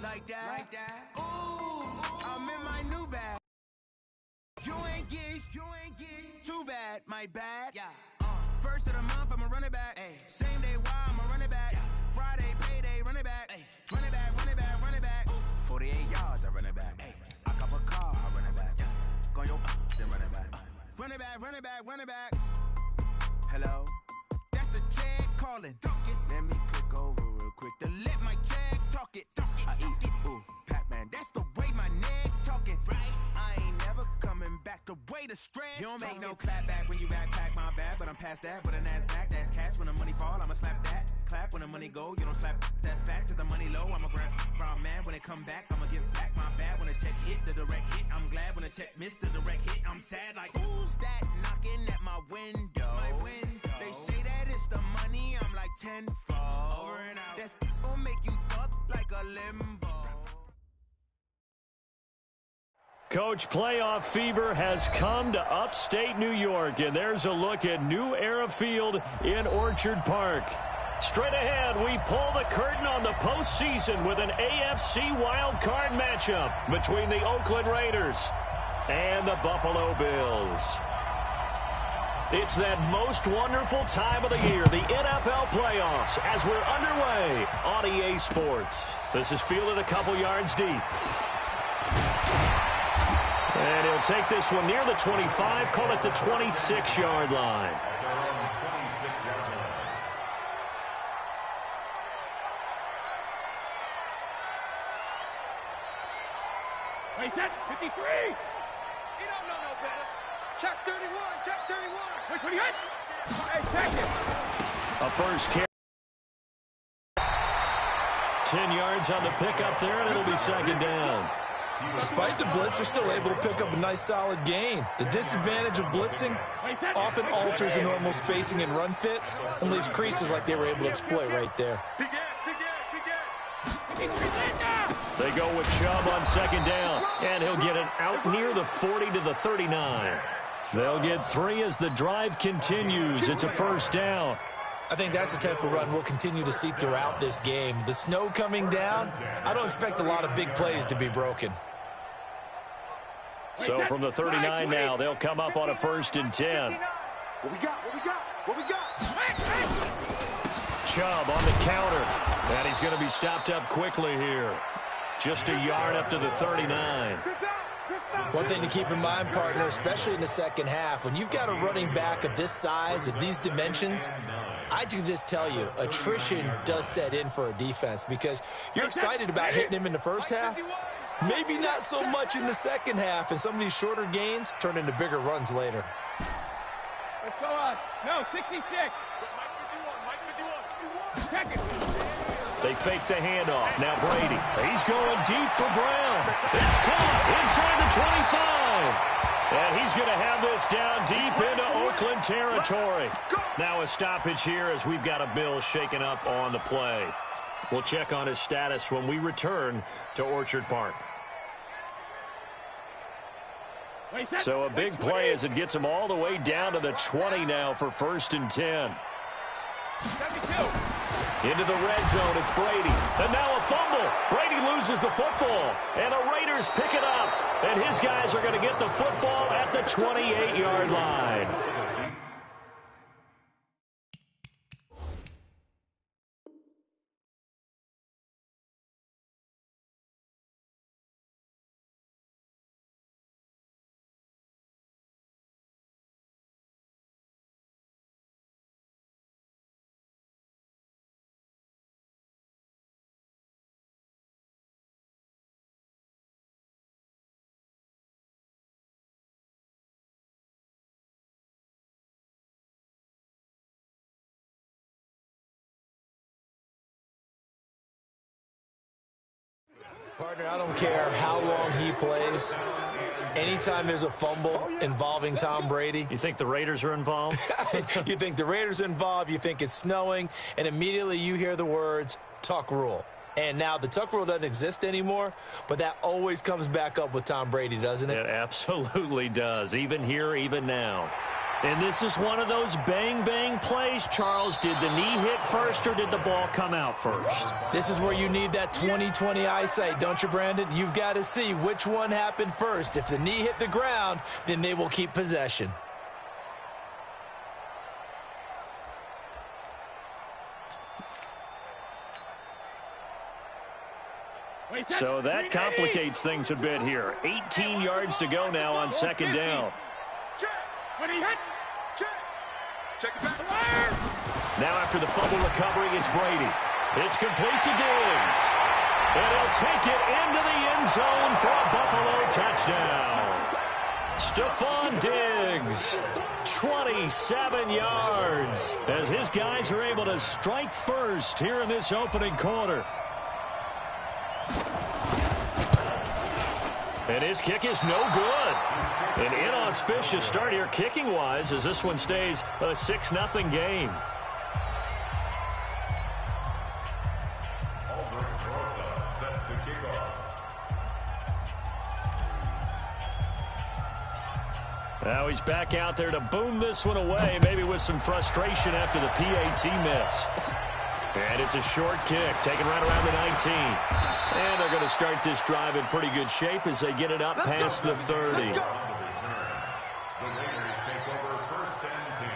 Like that. Ooh, I'm in my new bag. You ain't get too bad, my bad. Yeah. First of the month, I'ma run it back. Ay. Same day, why I'ma run it back. Yeah. Friday, payday, run it back. Ay. Run it back, run it back, run it back. Ooh. 48 yards, I run it back. Ay. I cop a car, I run it back. Yeah. Go yo, then run it back. Run it back, run it back, run it back. Hello? That's the jag calling. Let me click over real quick to let my jag talk it. I eat it, ooh, Pac-Man. That's the way my neck talking. Right? I ain't never coming back the way the stress. You don't make no clap back when you backpack, my bad, but I'm past that. With a NASDAQ, that's cash. When the money fall, I'ma slap that. Clap when the money go, you don't slap. That's facts. If the money low, I'ma grab brown man. When it come back, I'ma give back my bad. When the check hit, the direct hit, I'm glad. When the check missed the direct hit, I'm sad. Like, who's that knocking at my window? They say that it's the money, I'm like tenfold. Over and out. That's gonna make you up like a limbo. Coach, playoff fever has come to upstate New York, and there's a look at New Era Field in Orchard Park. Straight ahead, we pull the curtain on the postseason with an AFC wildcard matchup between the Oakland Raiders and the Buffalo Bills. It's that most wonderful time of the year, the NFL playoffs, as we're underway on EA Sports. This is fielded a couple yards deep. And he'll take this one near the 25, call it the 26-yard line. Hey, set, 53! You don't know no better. Check 31, check 31. Wait, what do you hit? Hey, check it. A first carry. 10 yards on the pickup there, and it'll be second down. Despite the blitz, they're still able to pick up a nice solid gain. The disadvantage of blitzing often alters the normal spacing and run fits and leaves creases like they were able to exploit right there. They go with Chubb on second down, and he'll get it out near the 40 to the 39. They'll get 3 as the drive continues. It's a first down. I think that's the type of run we'll continue to see throughout this game. The snow coming down, I don't expect a lot of big plays to be broken. So from the 39 now, they'll come up on a 1st and 10. What we got? Chubb on the counter. And he's going to be stopped up quickly here. Just a yard up to the 39. One thing to keep in mind, partner, especially in the second half, when you've got a running back of this size, of these dimensions, I can just tell you, attrition does set in for a defense because you're excited about hitting him in the first half. Maybe not so much in the second half, and some of these shorter gains turn into bigger runs later. Let's go on. No, 66. Check it. They fake the handoff. Now Brady. He's going deep for Brown. It's caught inside the 25. And he's going to have this down deep into Oakland territory. Now a stoppage here as we've got a Bill shaken up on the play. We'll check on his status when we return to Orchard Park. So a big play as it gets him all the way down to the 20 now for 1st and 10. 72. Into the red zone, it's Brady. And now a fumble. Brady loses the football. And the Raiders pick it up. And his guys are going to get the football at the 28-yard line. Partner, I don't care how long he plays. Anytime there's a fumble involving Tom Brady. You think the Raiders are involved? You think the Raiders are involved, you think it's snowing, and immediately you hear the words, tuck rule. And now the tuck rule doesn't exist anymore, but that always comes back up with Tom Brady, doesn't it? It absolutely does, even here, even now. And this is one of those bang-bang plays, Charles. Did the knee hit first or did the ball come out first? This is where you need that 20/20 eyesight, don't you, Brandon? You've got to see which one happened first. If the knee hit the ground, then they will keep possession. So that complicates things a bit here. 18 yards to go now on second down. Now after the fumble recovery, it's Brady. It's complete to Diggs. And he'll take it into the end zone for a Buffalo touchdown. Stephon Diggs, 27 yards, as his guys are able to strike first here in this opening quarter. And his kick is no good. An inauspicious start here kicking-wise as this one stays a 6-0 game. Now he's back out there to boom this one away, maybe with some frustration after the PAT miss. And it's a short kick, taken right around the 19. And they're going to start this drive in pretty good shape as they get it up past the 30. The Raiders take over 1st and 10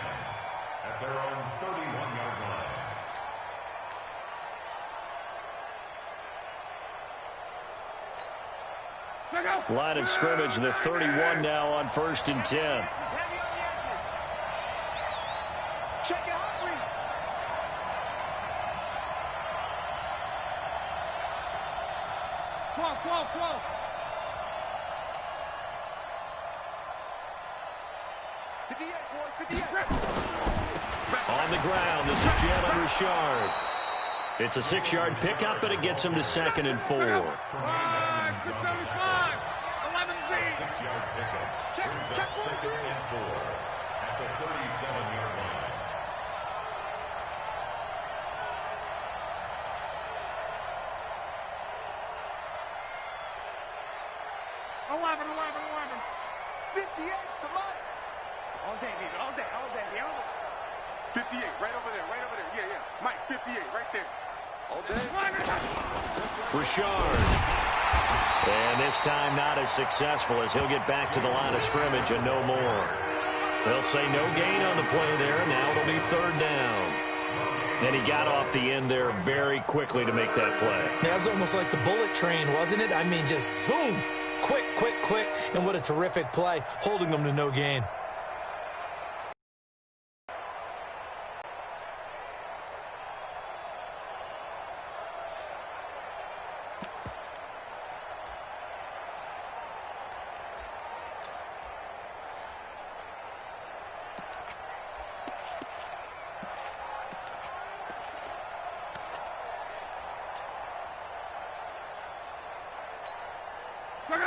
at their own 31-yard line. Line of scrimmage, the 31 now on 1st and 10. Check it out. 12. On the ground, this is Jalen Richard. It's a 6-yard pickup, but it gets him to 2nd and 4. 675. 11-3. 6-yard pickup. Check 2nd and 4 at the 37-yard line. All day, baby, all day. 58, right over there. Yeah. Mike, 58, right there. All day. Richard. And this time not as successful as he'll get back to the line of scrimmage and no more. They'll say no gain on the play there. Now it'll be 3rd down. And he got off the end there very quickly to make that play. That was almost like the bullet train, wasn't it? I mean, just zoom. Quick. And what a terrific play, holding them to no gain.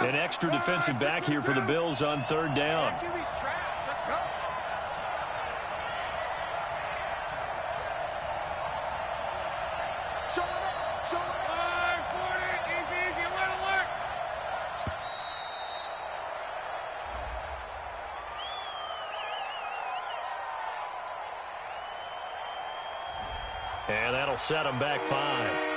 An extra defensive back here for the Bills on 3rd down. Let's go. Show it up. 540. Easy. Alert. And that'll set him back 5.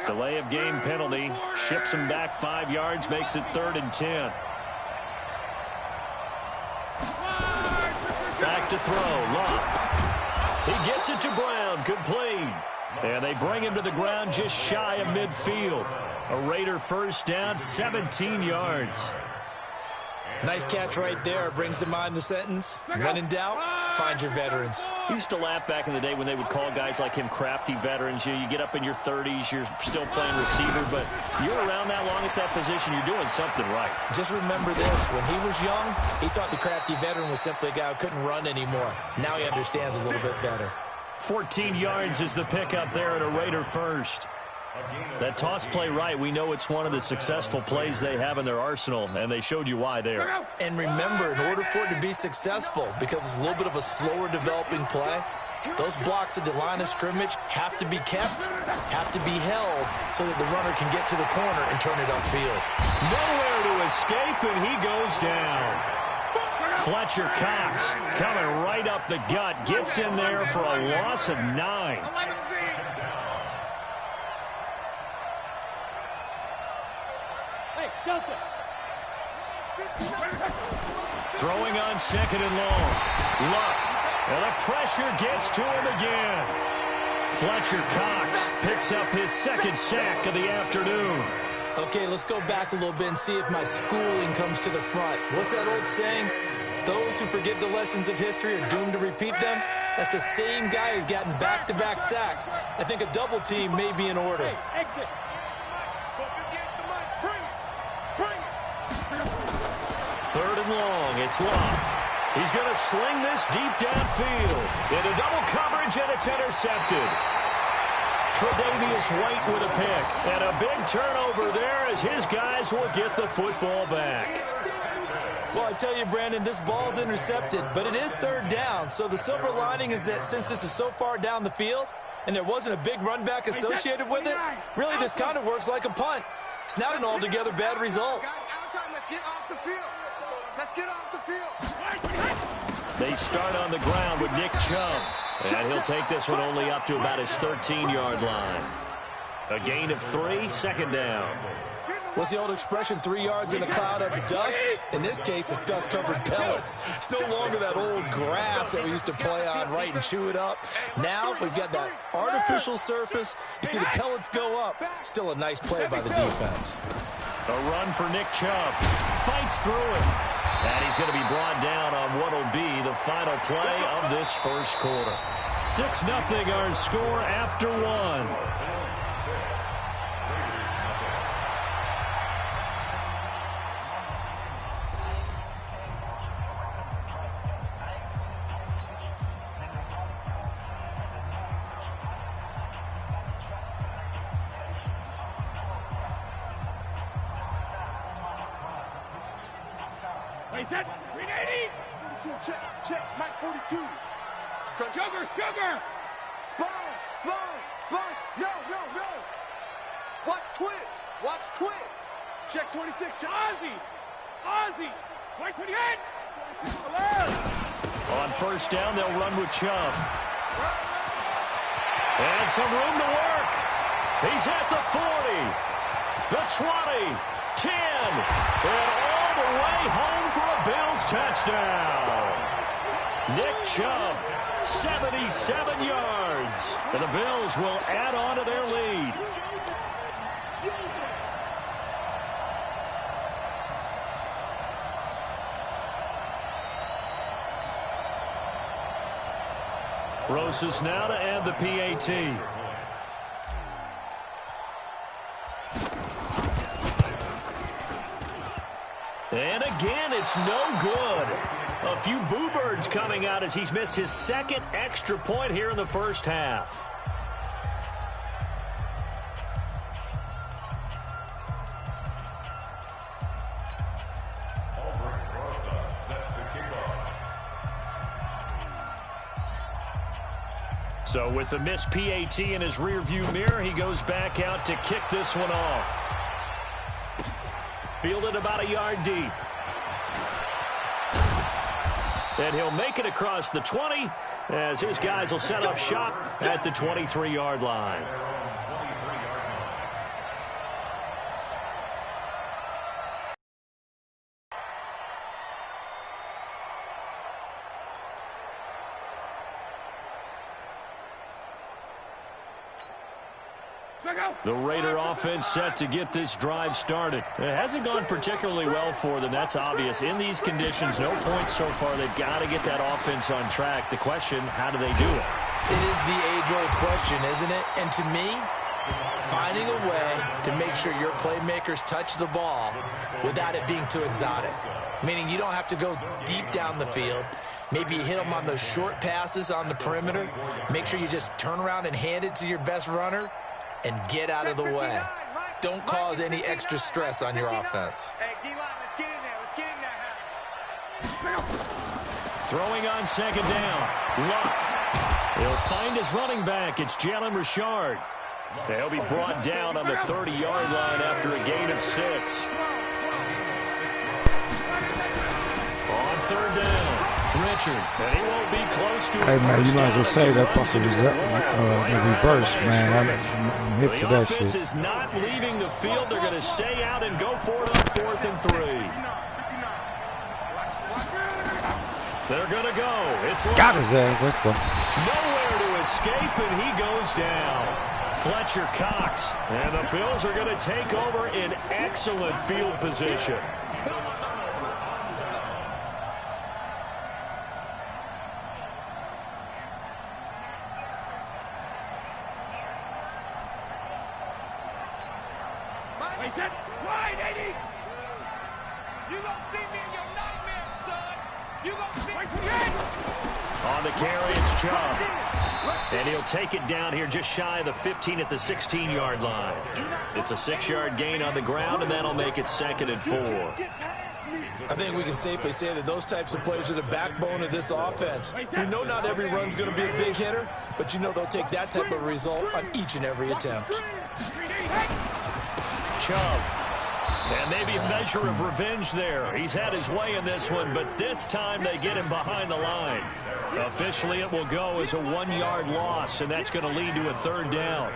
Delay of game penalty. Ships him back 5 yards. Makes it 3rd and 10. Back to throw. Love. He gets it to Brown. Complete. And they bring him to the ground just shy of midfield. A Raider 1st down, 17 yards. Nice catch right there. Brings to mind the sentence, when in doubt, find your veterans. I used to laugh back in the day when they would call guys like him crafty veterans. You get up in your 30s, you're still playing receiver, but you're around that long at that position, you're doing something right. Just remember this, when he was young, he thought the crafty veteran was simply a guy who couldn't run anymore. Now he understands a little bit better. 14 yards is the pickup there at a Raider 1st. That toss play right, we know it's one of the successful plays they have in their arsenal, and they showed you why there. And remember, in order for it to be successful, because it's a little bit of a slower developing play, those blocks at the line of scrimmage have to be kept, have to be held, so that the runner can get to the corner and turn it upfield. Nowhere to escape, and he goes down. Fletcher Cox coming right up the gut, gets in there for a loss of 9. Throwing on 2nd and long. Luck. And the pressure gets to him again. Fletcher Cox picks up his 2nd sack of the afternoon. Okay, let's go back a little bit and see if my schooling comes to the front. What's that old saying? Those who forget the lessons of history are doomed to repeat them. That's the same guy who's gotten back-to-back sacks. I think a double team may be in order. Hey, exit. 3rd and long. It's Luck. He's going to sling this deep downfield. Into double coverage, and it's intercepted. Tre'Davious White with a pick. And a big turnover there as his guys will get the football back. Well, I tell you, Brandon, this ball's intercepted, but it is 3rd down. So the silver lining is that since this is so far down the field and there wasn't a big run back associated with it, really this kind of works like a punt. It's not an altogether bad result. Let's get off the field. Let's get off the field. They start on the ground with Nick Chubb. And he'll take this one only up to about his 13-yard line. A gain of 3, 2nd down. What's the old expression, 3 yards in a cloud of dust? In this case, it's dust-covered pellets. It's no longer that old grass that we used to play on, right, and chew it up. Now we've got that artificial surface. You see the pellets go up. Still a nice play by the defense. A run for Nick Chubb. Fights through it. And he's going to be brought down on what will be the final play of this first quarter. 6-0 our score after 1. Set. 380. Check. Mike 42. Sugar. Spawns. No. Watch twist. Check 26. Ozzy. Mike 28. On 1st down, they'll run with Chubb. And some room to work. He's at the 40. The 20. 10. And all the way home for a Bills touchdown. Nick Chubb, 77 yards. And the Bills will add on to their lead. Rosas now to add the PAT. And again, it's no good. A few boo birds coming out as he's missed his 2nd extra point here in the first half. So with the missed PAT in his rearview mirror, he goes back out to kick this one off. Fielded about a yard deep. And he'll make it across the 20 as his guys will set up shop at the 23-yard line. The Raider offense set to get this drive started. It hasn't gone particularly well for them. That's obvious. In these conditions, no points so far. They've got to get that offense on track. The question, how do they do it? It is the age-old question, isn't it? And to me, finding a way to make sure your playmakers touch the ball without it being too exotic. Meaning you don't have to go deep down the field. Maybe you hit them on those short passes on the perimeter. Make sure you just turn around and hand it to your best runner. and get out of the way. Don't cause any extra stress on your offense. Hey, D-line, let's get in there. Let's get in there. Throwing on second down. Luck. He'll find his running back. It's Jalen Richard. He'll be brought down on the 30-yard line after a gain of 6. On third down, Richard. And he won't be close to Hey, man, you might as well say that fucking reverse, man. I'm hip to that shit. The offense is not leaving the field. They're going to stay out and go for it on 4th and 3. They're going to go. It's got his ass. Let's go. Nowhere to escape, and he goes down. Fletcher Cox. And the Bills are going to take over in excellent field position. Wide 80. You gonna see me in your nightmare, son. You gonna see me. On the carry, it's Chubb. And he'll take it down here just shy of the 15 at the 16-yard line. It's a 6-yard gain on the ground, and that'll make it 2nd and 4. I think we can safely say that those types of plays are the backbone of this offense. We know not every run's going to be a big hitter, but you know they'll take that type of result on each and every attempt. Chubb. And maybe a measure of revenge there. He's had his way in this one, but this time they get him behind the line. Officially, it will go as a 1-yard loss, and that's going to lead to a 3rd down.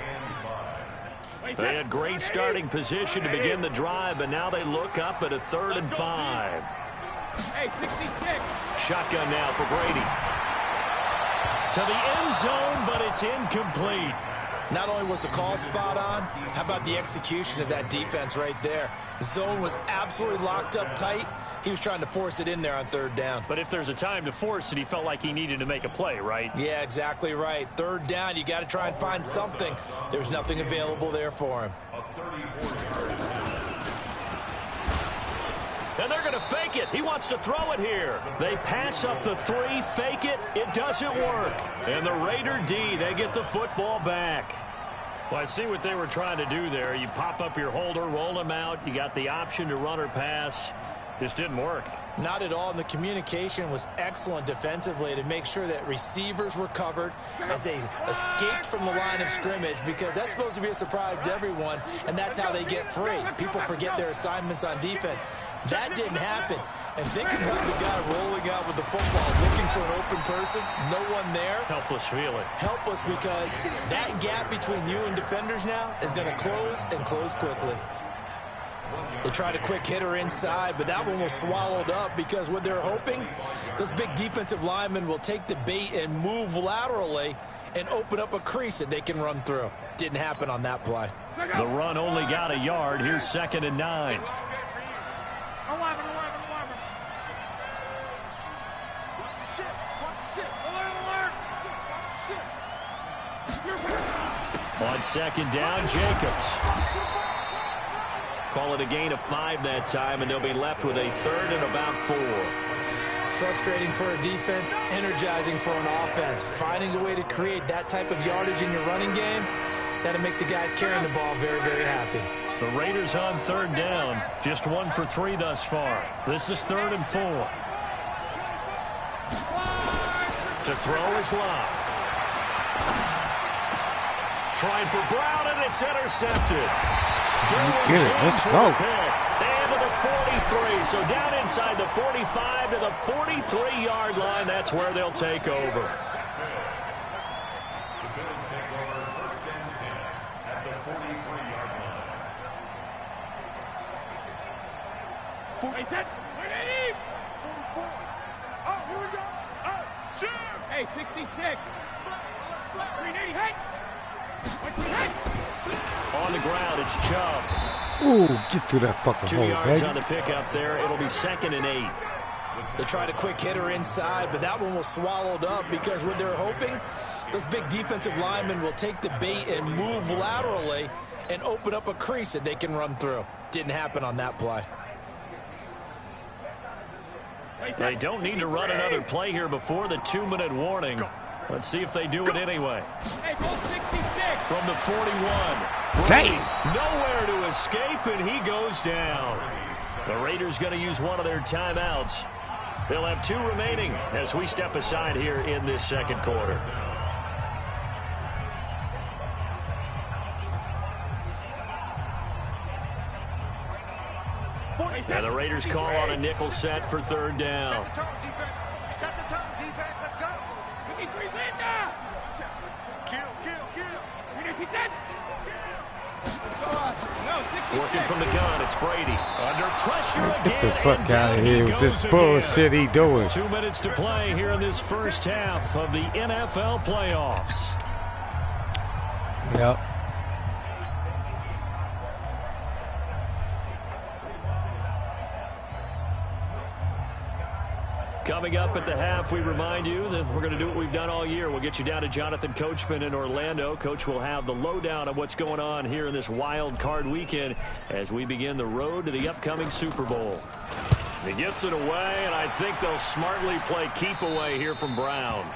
They had great starting position to begin the drive, but now they look up at a 3rd and 5. Hey, 66. Shotgun now for Brady. To the end zone, but it's incomplete. Not only was the call spot on, how about the execution of that defense right there? The zone was absolutely locked up tight. He was trying to force it in there on 3rd down. But if there's a time to force it, he felt like he needed to make a play, right? Yeah, exactly right. 3rd down, you got to try and find something. There's nothing available there for him. And they're going to fake it. He wants to throw it here. They pass up the 3, fake it. It doesn't work. And the Raider D, they get the football back. Well, I see what they were trying to do there. You pop up your holder, roll him out. You got the option to run or pass. Just didn't work. Not at all, and the communication was excellent defensively to make sure that receivers were covered as they escaped from the line of scrimmage, because that's supposed to be a surprise to everyone, and that's how they get free. People forget their assignments on defense. That didn't happen. And think about the guy rolling out with the football, looking for an open person, no one there. Helpless feeling. Helpless, because that gap between you and defenders now is going to close and close quickly. They tried a quick hitter inside, but that one was swallowed up because what they're hoping, those big defensive linemen will take the bait and move laterally and open up a crease that they can run through. Didn't happen on that play. The run only got a yard. Here's 2nd and 9. On 2nd down, Jacobs. Call it a gain of 5 that time, and they'll be left with a 3rd and about 4. Frustrating for a defense, energizing for an offense. Finding a way to create that type of yardage in your running game, that'll make the guys carrying the ball very, very happy. The Raiders on 3rd down. Just 1 for 3 thus far. This is 3rd and 4. To throw is Love. Trying for Brown, and it's intercepted. Get it. Let's go. And to the 43. So down inside the 45 to the 43-yard line. That's where they'll take over. The Bills take over 1st and 10 at the 43-yard line. 180. Oh, here we go. Oh, sure. Hey, 66. 380. Hey. On the ground, it's Chubb. Ooh, get through that fucking 2 hole, yards baby. on the pickup there. It'll be 2nd and 8. They tried a quick hitter inside, but that one was swallowed up because what they're hoping, those big defensive linemen will take the bait and move laterally and open up a crease that they can run through. Didn't happen on that play. They don't need to run another play here before the 2-minute warning. Let's see if they do it anyway. Hey, goal 66. From the 41. Dang. Nowhere to escape, and he goes down. The Raiders going to use one of their timeouts. They'll have 2 remaining as we step aside here in this second quarter. And the Raiders call on a nickel set for 3rd down. Set the tone, defense. Set the tone, defense. Let's go. 53, Linda. Kill. Working from the gun, it's Brady. Under pressure again. Get the fuck out of here with this bullshit he doing. 2 minutes to play here in this first half of the NFL playoffs. Yep. Coming up at the half, we remind you that we're going to do what we've done all year. We'll get you down to Jonathan Coachman in Orlando. Coach will have the lowdown of what's going on here in this wild card weekend as we begin the road to the upcoming Super Bowl. He gets it away, and I think they'll smartly play keep away here from Brown.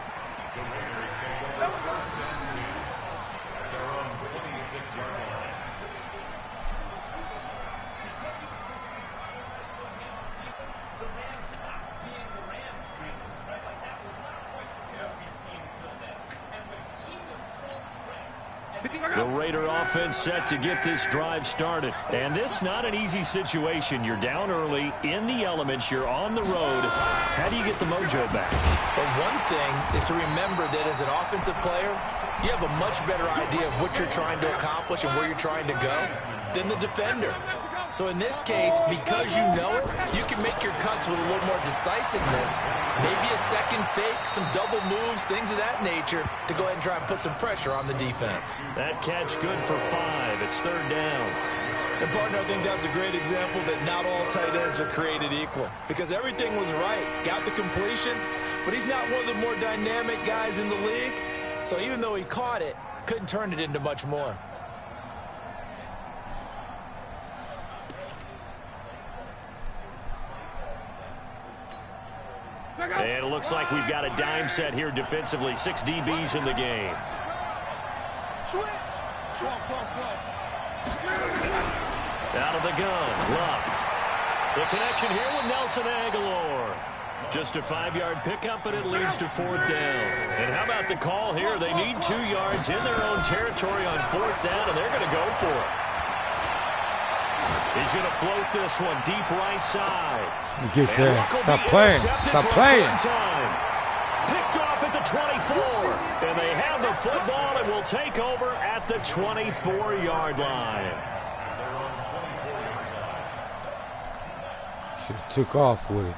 The Raider offense set to get this drive started. And this not an easy situation. You're down early, in the elements, you're on the road. How do you get the mojo back? But one thing is to remember that as an offensive player, you have a much better idea of what you're trying to accomplish and where you're trying to go than the defender. So in this case, because you know it, you can make your cuts with a little more decisiveness, maybe a second fake, some double moves, things of that nature, to go ahead and try and put some pressure on the defense. That catch good for 5. It's 3rd down. And, partner, I think that's a great example that not all tight ends are created equal, because everything was right. Got the completion, but he's not one of the more dynamic guys in the league. So even though he caught it, couldn't turn it into much more. And it looks like we've got a dime set here defensively. 6 DBs in the game. Out of the gun, Luck. The connection here with Nelson Aguilar. Just a 5-yard pickup, and it leads to 4th down. And how about the call here? They need 2 yards in their own territory on 4th down, and they're going to go for it. He's going to float this one deep right side. You get there. Stop playing. Stop playing. Picked off at the 24. And they have the football and will take over at the 24-yard line. Should have took off with it.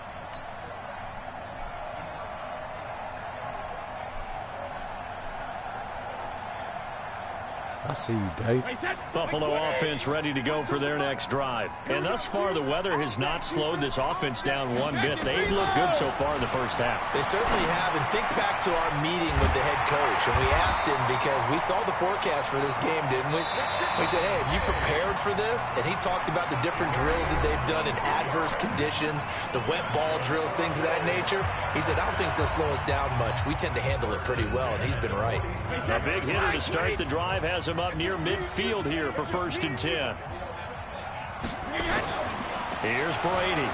I see you, Dave. Buffalo offense ready to go for their next drive. And thus far, the weather has not slowed this offense down one bit. They've looked good so far in the first half. They certainly have. And think back to our meeting with the head coach. And we asked him, because we saw the forecast for this game, didn't we? We said, hey, have you prepared for this? And he talked about the different drills that they've done in adverse conditions, the wet ball drills, things of that nature. He said, I don't think it's going to slow us down much. We tend to handle it pretty well, and he's been right. A big hitter to start the drive has him up near midfield here for 1st and 10. Here's Brady.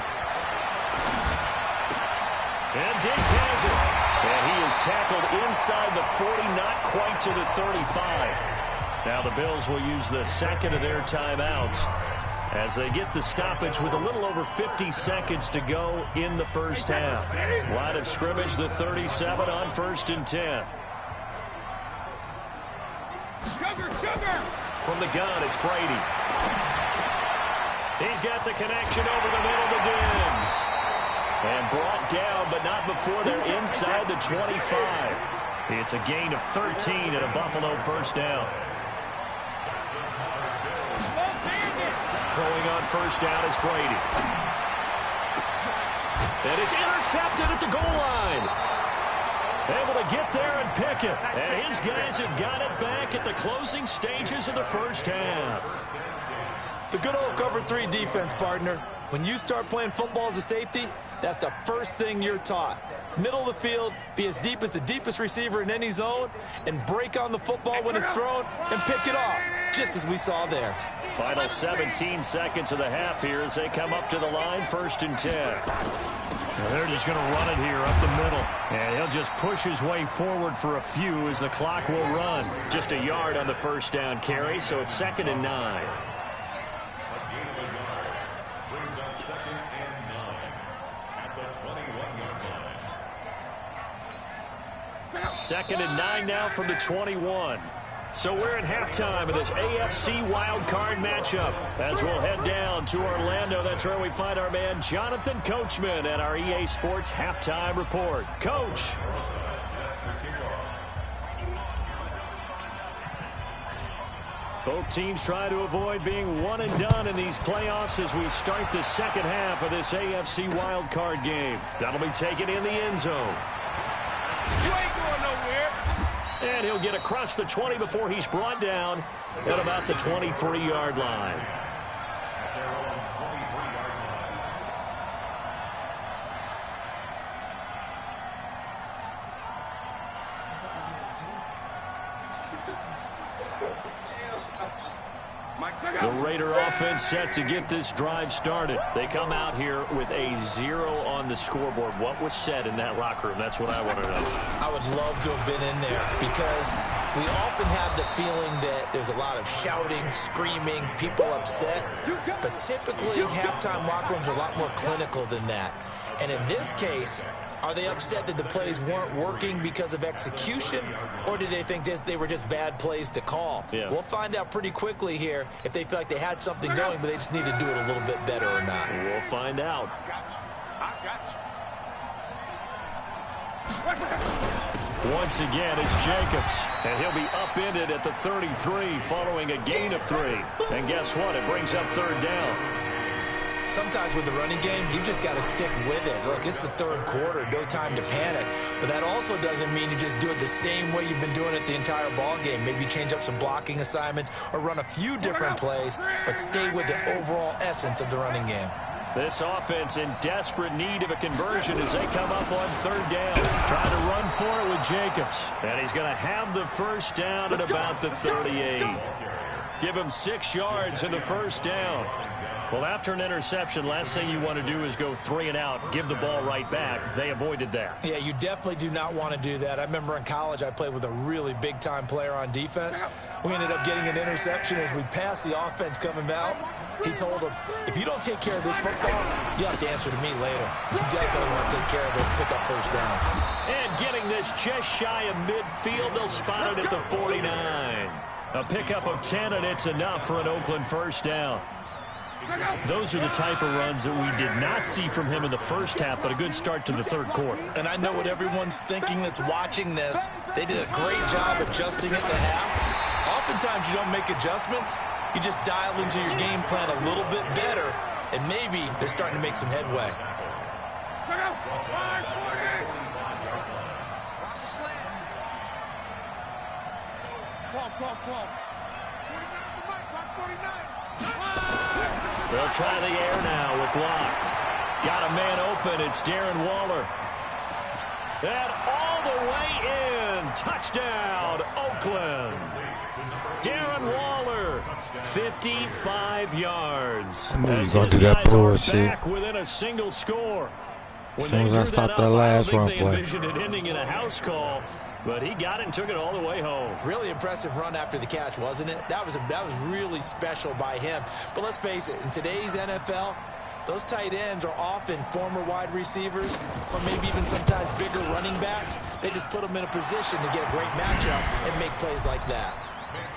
And Diggs has it. And he is tackled inside the 40, not quite to the 35. Now the Bills will use the second of their timeouts as they get the stoppage with a little over 50 seconds to go in the first half. Line of scrimmage, the 37 on 1st and 10. From the gun, it's Brady. He's got the connection over the middle to Diggs. And brought down, but not before they're inside the 25. It's a gain of 13 and a Buffalo 1st down. Throwing on 1st down is Brady. And it's intercepted at the goal line. Able to get there and pick it. And his guys have got it back at the closing stages of the first half. The good old cover 3 defense, partner. When you start playing football as a safety, that's the first thing you're taught. middle of the field, be as deep as the deepest receiver in any zone, and break on the football when it's thrown and pick it off, just as we saw there. Final 17 seconds of the half here as they come up to the line, 1st and 10. Now they're just going to run it here up the middle. And he'll just push his way forward for a few as the clock will run. Just a yard on the 1st down carry, so it's 2nd and 9. Brings up 2nd and 9 at the 21-yard line. 2nd and 9 now from the 21. So we're at halftime of this AFC wildcard matchup as we'll head down to Orlando. That's where we find our man Jonathan Coachman at our EA Sports Halftime Report. Coach. Both teams try to avoid being one and done in these playoffs as we start the second half of this AFC wildcard game. That'll be taken in the end zone. You ain't going nowhere. And he'll get across the 20 before he's brought down at about the 23-yard line. The Raider offense set to get this drive started. They come out here with a 0 on the scoreboard. What was said in that locker room? That's what I want to know. I would love to have been in there because we often have the feeling that there's a lot of shouting, screaming, people upset. But typically, halftime locker rooms are a lot more clinical than that. And in this case, are they upset that the plays weren't working because of execution, or did they think they were just bad plays to call? Yeah. We'll find out pretty quickly here if they feel like they had something going, but they just need to do it a little bit better or not. We'll find out. I got you. Once again, it's Jacobs, and he'll be upended at the 33 following a gain of 3. And guess what? It brings up 3rd down. Sometimes with the running game, you've just got to stick with it. Look, it's the 3rd quarter, no time to panic. But that also doesn't mean you just do it the same way you've been doing it the entire ball game. Maybe change up some blocking assignments or run a few different plays, but stay with the overall essence of the running game. This offense in desperate need of a conversion as they come up on 3rd down. Trying to run for it with Jacobs. And he's going to have the 1st down at about the 38. Give him 6 yards in the 1st down. Well, after an interception, last thing you want to do is go 3 and out, give the ball right back. They avoided that. Yeah, you definitely do not want to do that. I remember in college I played with a really big-time player on defense. We ended up getting an interception as we passed the offense coming out. He told him, if you don't take care of this football, you have to answer to me later. You definitely want to take care of it and pick up 1st downs. And getting this just shy of midfield, they'll spot it at the 49. A pickup of 10, and it's enough for an Oakland 1st down. Those are the type of runs that we did not see from him in the 1st half, but a good start to the 3rd quarter. And I know what everyone's thinking that's watching this. They did a great job adjusting at the half. Oftentimes you don't make adjustments. You just dial into your game plan a little bit better, and maybe they're starting to make some headway. They'll try the air now with Locke. Got a man open. It's Darren Waller. And all the way in. Touchdown, Oakland. Darren Waller, 55 yards. I knew you was going to do that bullshit. Back within a single score. As soon as I stopped that last run play. They envisioned it ending in a house call, but he got it and took it all the way home. Really impressive run after the catch, wasn't it? That was really special by him. But let's face it, in today's NFL, those tight ends are often former wide receivers or maybe even sometimes bigger running backs. They just put them in a position to get a great matchup and make plays like that.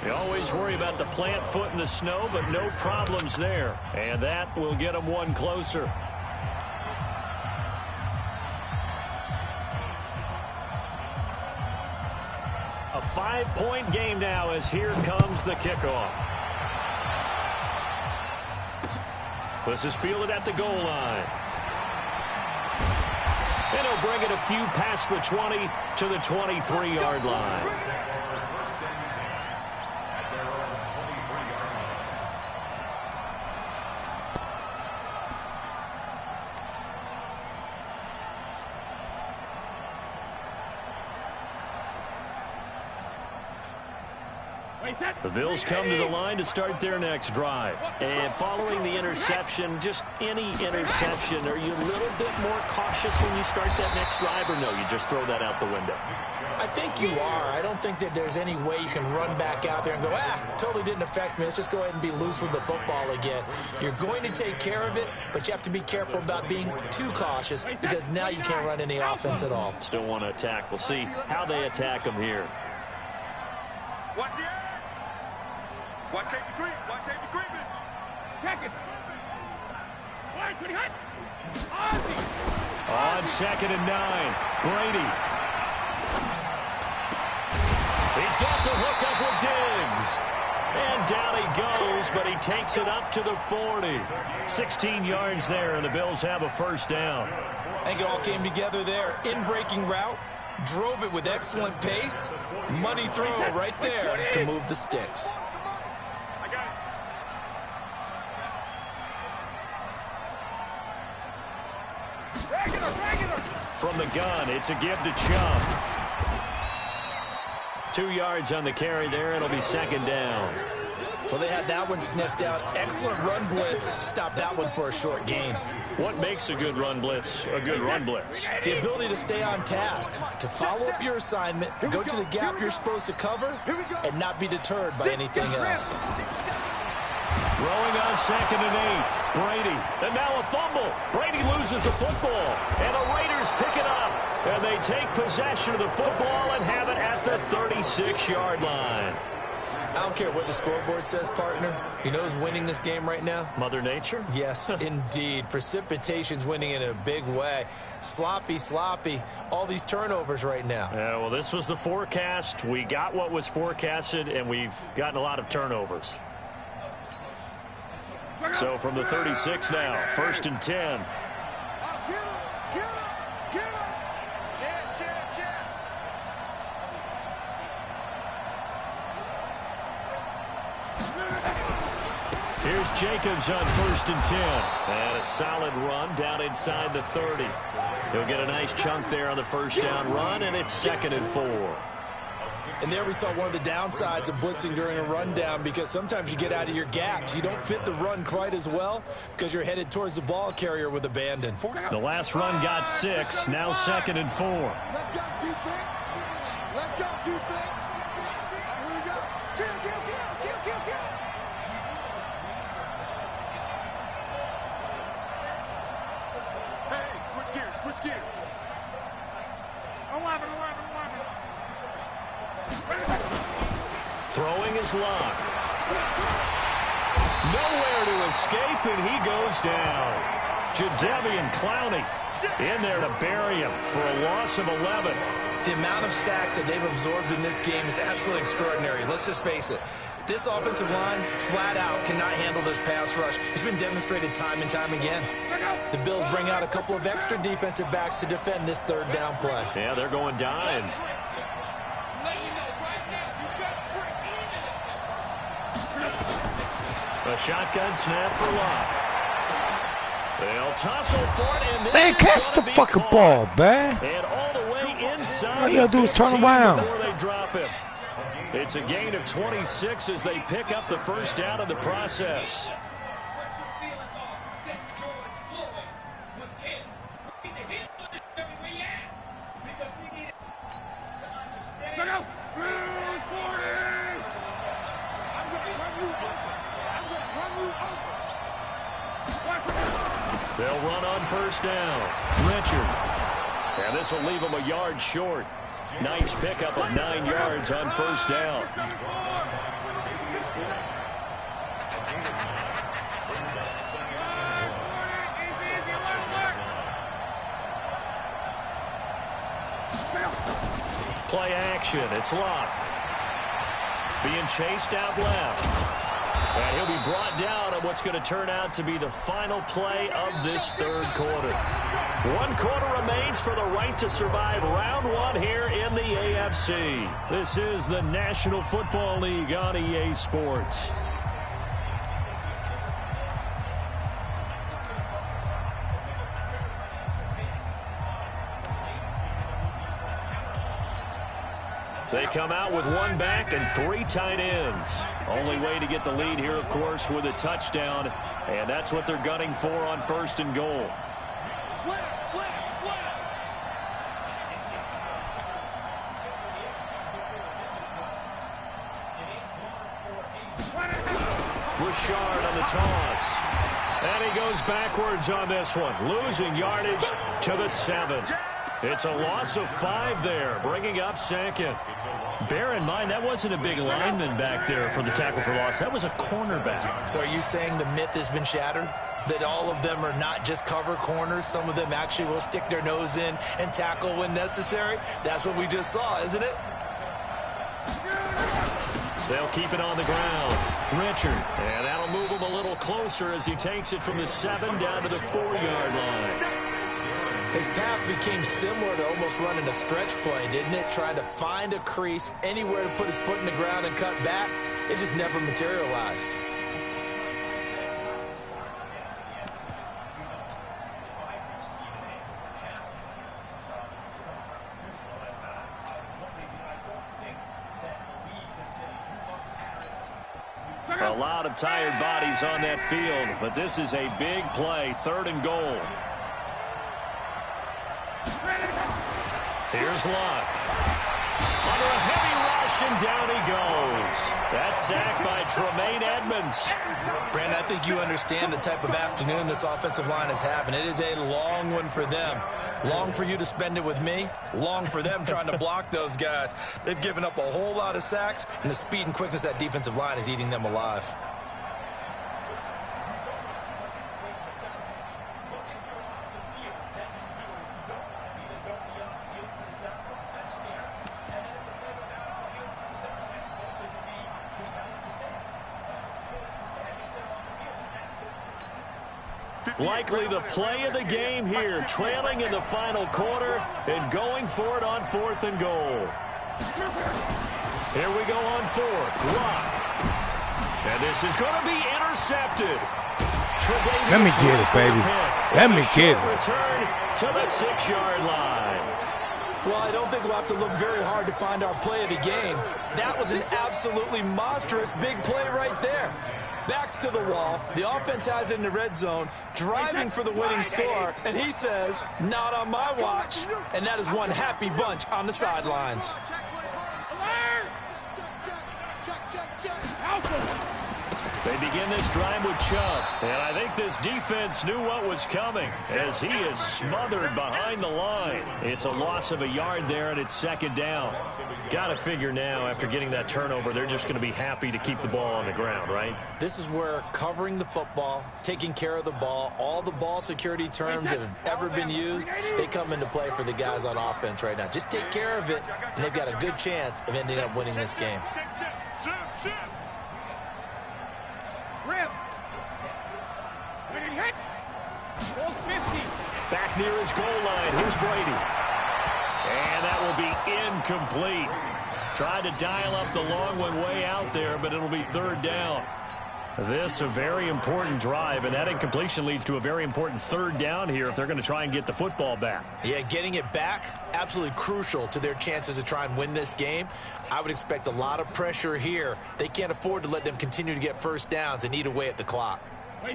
You always worry about the plant foot in the snow, but no problems there. And that will get them one closer. A 5-point game now as here comes the kickoff. This is fielded at the goal line. And he'll bring it a few past the 20 to the 23-yard line. The Bills come to the line to start their next drive. And following the interception, just any interception, are you a little bit more cautious when you start that next drive, or no, you just throw that out the window? I think you are. I don't think that there's any way you can run back out there and go, totally didn't affect me. Let's just go ahead and be loose with the football again. You're going to take care of it, but you have to be careful about being too cautious because now you can't run any offense at all. Still want to attack. We'll see how they attack them here. Watch the edge. Watch safety creep. Watch safety creeping. Check it. Wide to the hut. On 2nd and 9, Brady. He's got the hook up with Diggs. And down he goes, but he takes it up to the 40. 16 yards there, and the Bills have a first down. I think it all came together there. In-breaking route, drove it with excellent pace. Money throw right there to move the sticks. I got it. Regular. From the gun, it's a give to Chubb. 2 yards on the carry there. It'll be 2nd down. Well, they had that one sniffed out. Excellent run blitz. Stopped that one for a short gain. What makes a good run blitz a good run blitz? The ability to stay on task, to follow up your assignment, go to the gap you're supposed to cover, and not be deterred by anything else. Throwing on 2nd and 8. Brady. And now a fumble. Brady loses the football. And the Raiders pick it up. And they take possession of the football and have it at the 36-yard line. I don't care what the scoreboard says, partner. You know who's winning this game right now? Mother Nature? Yes, indeed. Precipitation's winning it in a big way. Sloppy. All these turnovers right now. Yeah, well, this was the forecast. We got what was forecasted, and we've gotten a lot of turnovers. So from the 36 now, 1st and 10. Here's Jacobs on 1st and 10. And a solid run down inside the 30. He'll get a nice chunk there on the first down run, and it's 2nd and 4. And there we saw one of the downsides of blitzing during a rundown, because sometimes you get out of your gaps. You don't fit the run quite as well because you're headed towards the ball carrier with abandon. The last run got 6. Now 2nd and 4. Let's go defense. Let's go defense. Here we go. Kill. Hey, switch gears. 11. Throwing is locked. Nowhere to escape, and he goes down. Jadeveon Clowney in there to bury him for a loss of 11. The amount of sacks that they've absorbed in this game is absolutely extraordinary. Let's just face it. This offensive line, flat out, cannot handle this pass rush. It's been demonstrated time and time again. The Bills bring out a couple of extra defensive backs to defend this 3rd down play. Yeah, they're going dime. A shotgun snap for Locke. They'll tussle for it, and this Man, catch the fucking ball, man. And all the way inside. All you gotta do is turn around before they drop him. It's a gain of 26 as they pick up the first down in the process. They'll run on first down. Richard. And this will leave him a yard short. Nice pickup of 9 yards on first down. Play action. It's Locke. Being chased out left. And he'll be brought down on what's going to turn out to be the final play of this 3rd quarter. 1 quarter remains for the right to survive round 1 here in the AFC. This is the National Football League on EA Sports. They come out with one back and 3 tight ends. Only way to get the lead here, of course, with a touchdown, and that's what they're gunning for on 1st and goal. Slam, slam, slam. Richard on the toss. And he goes backwards on this one, losing yardage to the 7. It's a loss of 5 there, bringing up 2nd. Bear in mind, that wasn't a big lineman back there for the tackle for loss. That was a cornerback. So are you saying the myth has been shattered? That all of them are not just cover corners? Some of them actually will stick their nose in and tackle when necessary? That's what we just saw, isn't it? They'll keep it on the ground. Richard. And that'll move him a little closer as he takes it from the 7 down to the 4-yard line. His path became similar to almost running a stretch play, didn't it? Trying to find a crease, anywhere to put his foot in the ground and cut back. It just never materialized. A lot of tired bodies on that field, but this is a big play, 3rd and goal. Here's Luck. Under a heavy rush, and down he goes. That's sacked by Tremaine Edmonds. Brandon, I think you understand the type of afternoon this offensive line is having. It is a long one for them. Long for you to spend it with me. Long for them trying to block those guys. They've given up a whole lot of sacks, and the speed and quickness of that defensive line is eating them alive. Likely the play of the game here, trailing in the final quarter and going for it on 4th and goal. Here we go on 4th. Luck. And this is going to be intercepted. Let me get it, baby. Let me get it. Return to the 6-yard line. Well, I don't think we'll have to look very hard to find our play of the game. That was an absolutely monstrous big play right there. Backs to the wall. The offense has it in the red zone, driving for the winning score, and he says, not on my watch. And that is one happy bunch on the sidelines. They begin this drive with Chubb, and I think this defense knew what was coming as he is smothered behind the line. It's a loss of a yard there, and it's 2nd down. Got to figure now, after getting that turnover, they're just going to be happy to keep the ball on the ground, right? This is where covering the football, taking care of the ball, all the ball security terms that have ever been used, they come into play for the guys on offense right now. Just take care of it, and they've got a good chance of ending up winning this game. Back near his goal line. Here's Brady. And that will be incomplete. Tried to dial up the long one way out there, but it'll be 3rd down. This a very important drive, and that incompletion leads to a very important 3rd down here if they're going to try and get the football back. Yeah, getting it back, absolutely crucial to their chances to try and win this game. I would expect a lot of pressure here. They can't afford to let them continue to get 1st downs and eat away at the clock.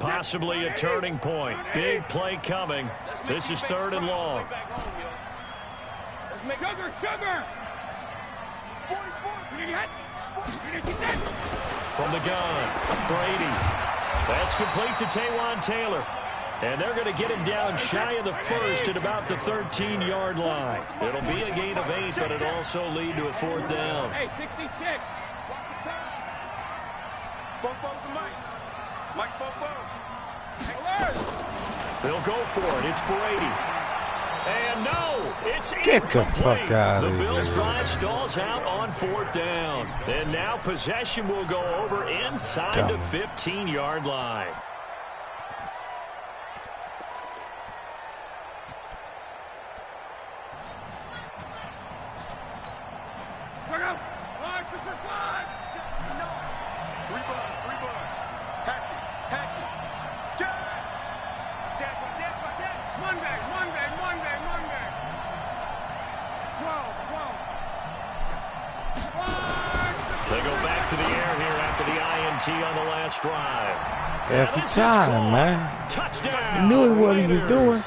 Possibly a turning point. Big play coming. This is 3rd and long. Let's make sugar. From the gun, Brady. That's complete to Taywan Taylor. And they're going to get him down shy of the 1st at about the 13-yard line. It'll be a gain of 8, but it'll also lead to a 4th down. Hey, 66. Watch the pass. Fofo to Mike. Mike's Fofo. They'll go for it. It's Brady. And no, it's Get the fuck out of here. The here. Bills drive stalls out on 4th down. And now possession will go over inside the 15-yard line. this drive. Every time, man. Touchdown. He knew what he was doing.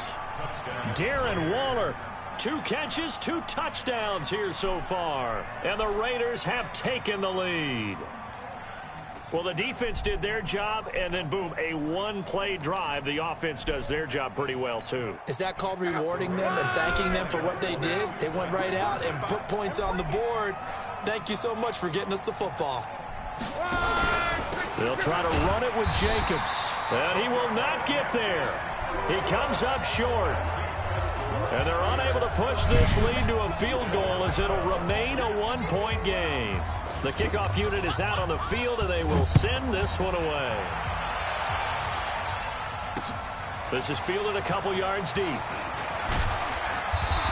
Darren Waller, 2 catches, 2 touchdowns here so far. And the Raiders have taken the lead. Well, the defense did their job, and then, boom, a one-play drive. The offense does their job pretty well, too. Is that called rewarding them and thanking them for what they did? They went right out and put points on the board. Thank you so much for getting us the football. They'll try to run it with Jacobs, and he will not get there. He comes up short. And they're unable to push this lead to a field goal as it'll remain a one-point game. The kickoff unit is out on the field, and they will send this one away. This is fielded a couple yards deep.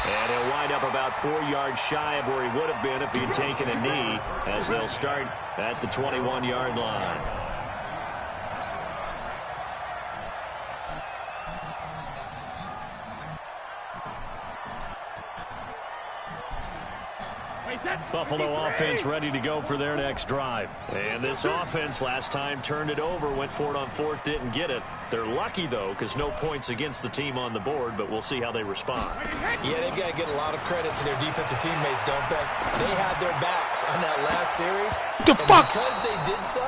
And he'll wind up about 4 yards shy of where he would have been if he had taken a knee, as they'll start at the 21-yard line. Buffalo offense ready to go for their next drive. And this offense last time turned it over, went for it on 4th, didn't get it. They're lucky, though, because no points against the team on the board, but we'll see how they respond. Yeah, they've got to get a lot of credit to their defensive teammates, don't they? They had their backs on that last series. Because they did so,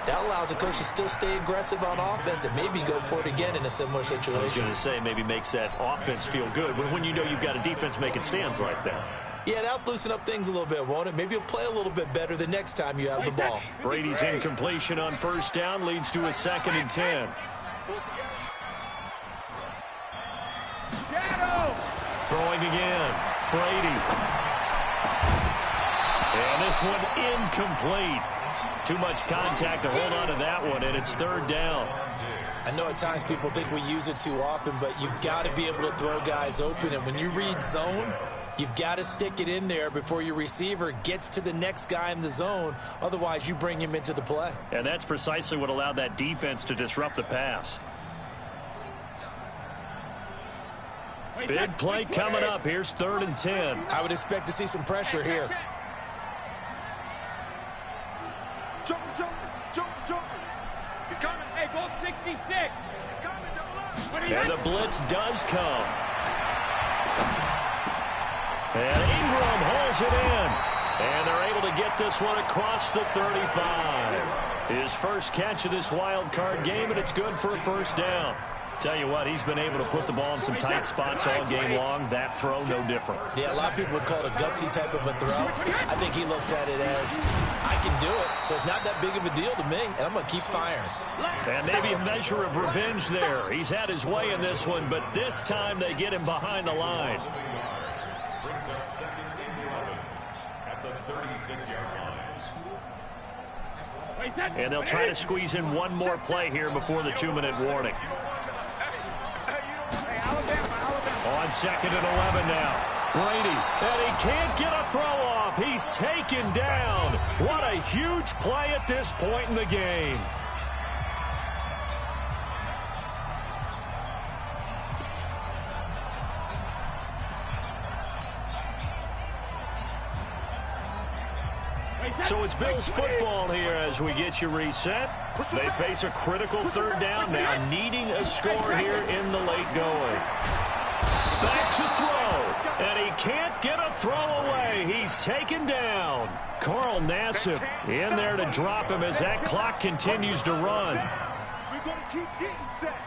that allows the coach to still stay aggressive on offense and maybe go for it again in a similar situation. I was going to say, maybe makes that offense feel good when you know you've got a defense making stands like that. Yeah, that'll loosen up things a little bit, won't it? Maybe you'll play a little bit better the next time you have the ball. Brady's incompletion on 1st down leads to a 2nd and 10. Throwing again. Brady. And this one incomplete. Too much contact to hold on to that one, and it's 3rd down. I know at times people think we use it too often, but you've got to be able to throw guys open. And when you read zone, you've got to stick it in there before your receiver gets to the next guy in the zone. Otherwise, you bring him into the play. And that's precisely what allowed that defense to disrupt the pass. Big play coming up. Here's 3rd and 10. I would expect to see some pressure here. Jump. He's coming. Hey, go 66. He's coming, double up. And the blitz does come. And Ingram holds it in. And they're able to get this one across the 35. His first catch of this wild card game, and it's good for a 1st down. Tell you what, he's been able to put the ball in some tight spots all game long. That throw, no different. Yeah, a lot of people would call it a gutsy type of a throw. I think he looks at it as, I can do it, so it's not that big of a deal to me, and I'm going to keep firing. And maybe a measure of revenge there. He's had his way in this one, but this time they get him behind the line. Brings up 2nd and 11 at the 36-yard line. And they'll try to squeeze in one more play here before the 2-minute warning. On 2nd and 11 now. Brady, and he can't get a throw off. He's taken down. What a huge play at this point in the game. So it's Bills football here as we get you reset. They face a critical 3rd down now, needing a score here in the late going. Back to throw, and he can't get a throw away. He's taken down. Carl Nassib in there to drop him as that clock continues to run. We're going to keep getting sacks.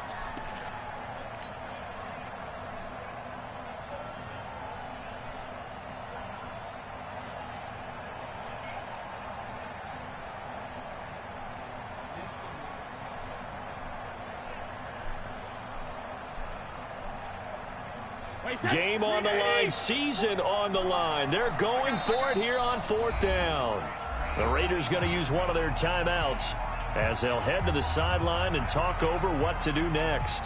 Game on the line, season on the line. They're going for it here on 4th down. The Raiders going to use one of their timeouts as they'll head to the sideline and talk over what to do next.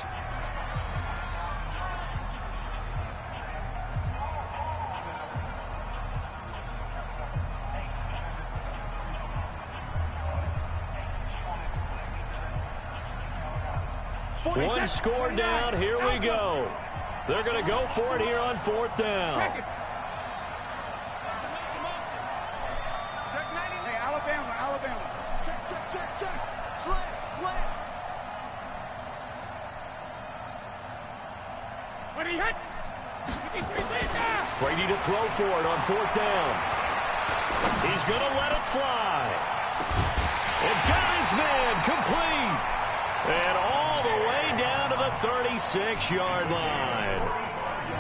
One score down, here we go. They're going to go for it here on 4th down. Check 90. Hey, Alabama. Check. Slant. Brady to throw for it on 4th down. He's going to let it fly. And got his man complete. And all the way down to the 36-yard line.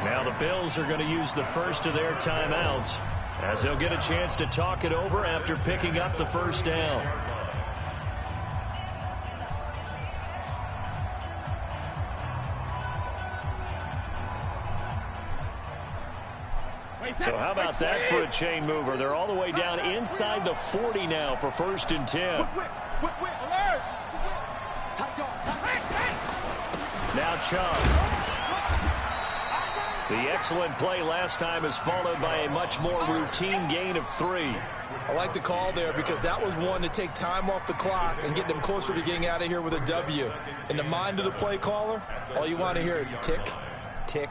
Now the Bills are going to use the first of their timeouts as they'll get a chance to talk it over after picking up the first down. So how about that for a chain mover? They're all the way down inside the 40 now for 1st and 10. Now Chubb. The excellent play last time is followed by a much more routine gain of 3. I like the call there because that was one to take time off the clock and get them closer to getting out of here with a W. In the mind of the play caller, all you want to hear is tick, tick,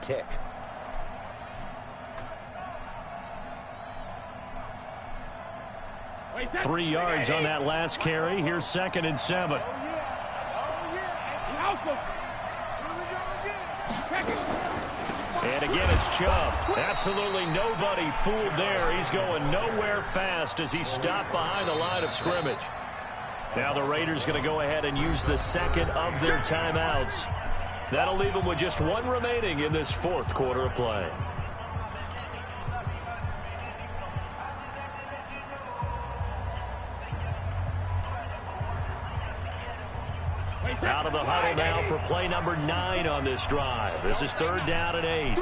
tick. – 3 yards on that last carry. Here's 2nd and 7. And again, it's Chubb. Absolutely nobody fooled there. He's going nowhere fast as he's stopped behind the line of scrimmage. Now the Raiders going to go ahead and use the 2nd of their timeouts. That'll leave them with just 1 remaining in this 4th quarter of play. Out of the huddle now for play number 9 on this drive. This is 3rd down and 8.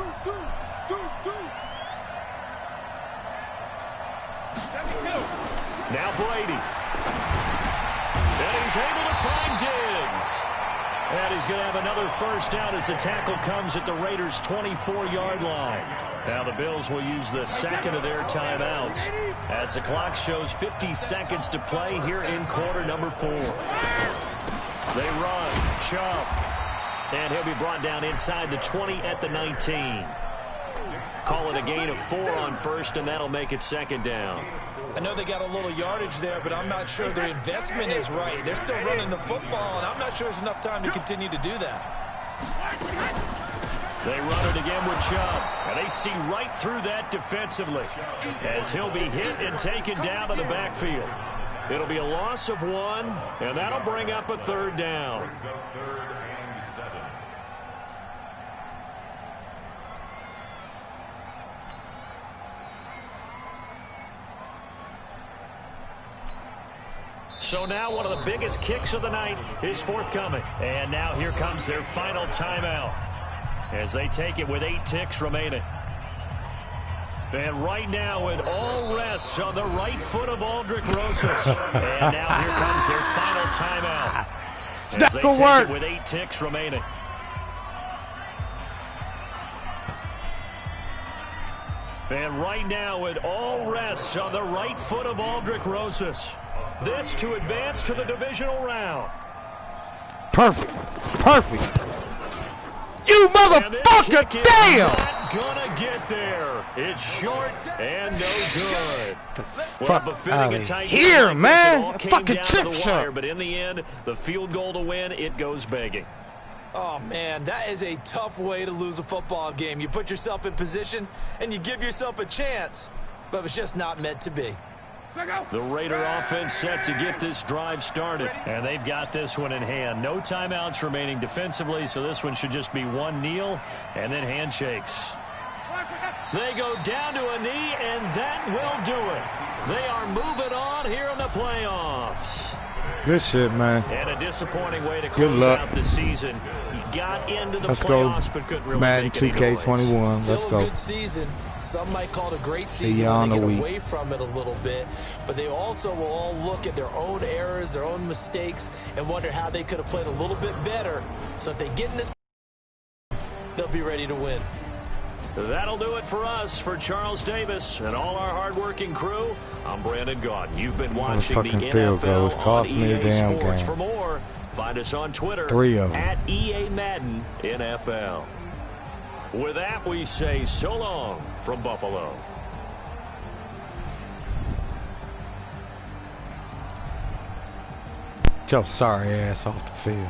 Now Brady. And he's able to find Diggs. And he's going to have another first down as the tackle comes at the Raiders' 24-yard line. Now the Bills will use the 2nd of their timeouts as the clock shows 50 seconds to play here in quarter number 4. They run. Chubb. And he'll be brought down inside the 20 at the 19. Call it a gain of 4 on 1st, and that'll make it 2nd down. I know they got a little yardage there, but I'm not sure their investment is right. They're still running the football, and I'm not sure there's enough time to continue to do that. They run it again with Chubb, and they see right through that defensively as he'll be hit and taken down to the backfield. It'll be a loss of 1, and that'll bring up a 3rd down. So now one of the biggest kicks of the night is forthcoming. And now here comes their final timeout as they take it with 8 ticks remaining. And right now it all rests on the right foot of Aldrick Rosas. And now here comes their final timeout as they take it with 8 ticks remaining. And right now it all rests on the right foot of Aldrick Rosas. This to advance to the divisional round. Perfect. Perfect. You motherfucker, damn! Not gonna get there. It's short and no good. Fuck out of here, man. Fucking chip shot. But in the end, the field goal to win, it goes begging. Oh, man, that is a tough way to lose a football game. You put yourself in position, and you give yourself a chance, but it's just not meant to be. The Raider offense set to get this drive started, and they've got this one in hand. No timeouts remaining defensively, so this one should just be one kneel and then handshakes. They go down to a knee, and that will do it. They are moving on here in the playoffs. Good shit, man. And a disappointing way to close out the season. He got into the playoffs, but couldn't really Madden make any 2K21. Let's go. A good season. Some might call it a great season when they get away from it a little bit. But they also will all look at their own errors, their own mistakes, and wonder how they could have played a little bit better. So if they get in this, they'll be ready to win. That'll do it for us. For Charles Davis and all our hardworking crew, I'm Brandon Gaudin. You've been watching the NFL on EA Sports. For more, find us on Twitter at EA Madden NFL. With that, we say so long from Buffalo. Get your sorry ass off the field.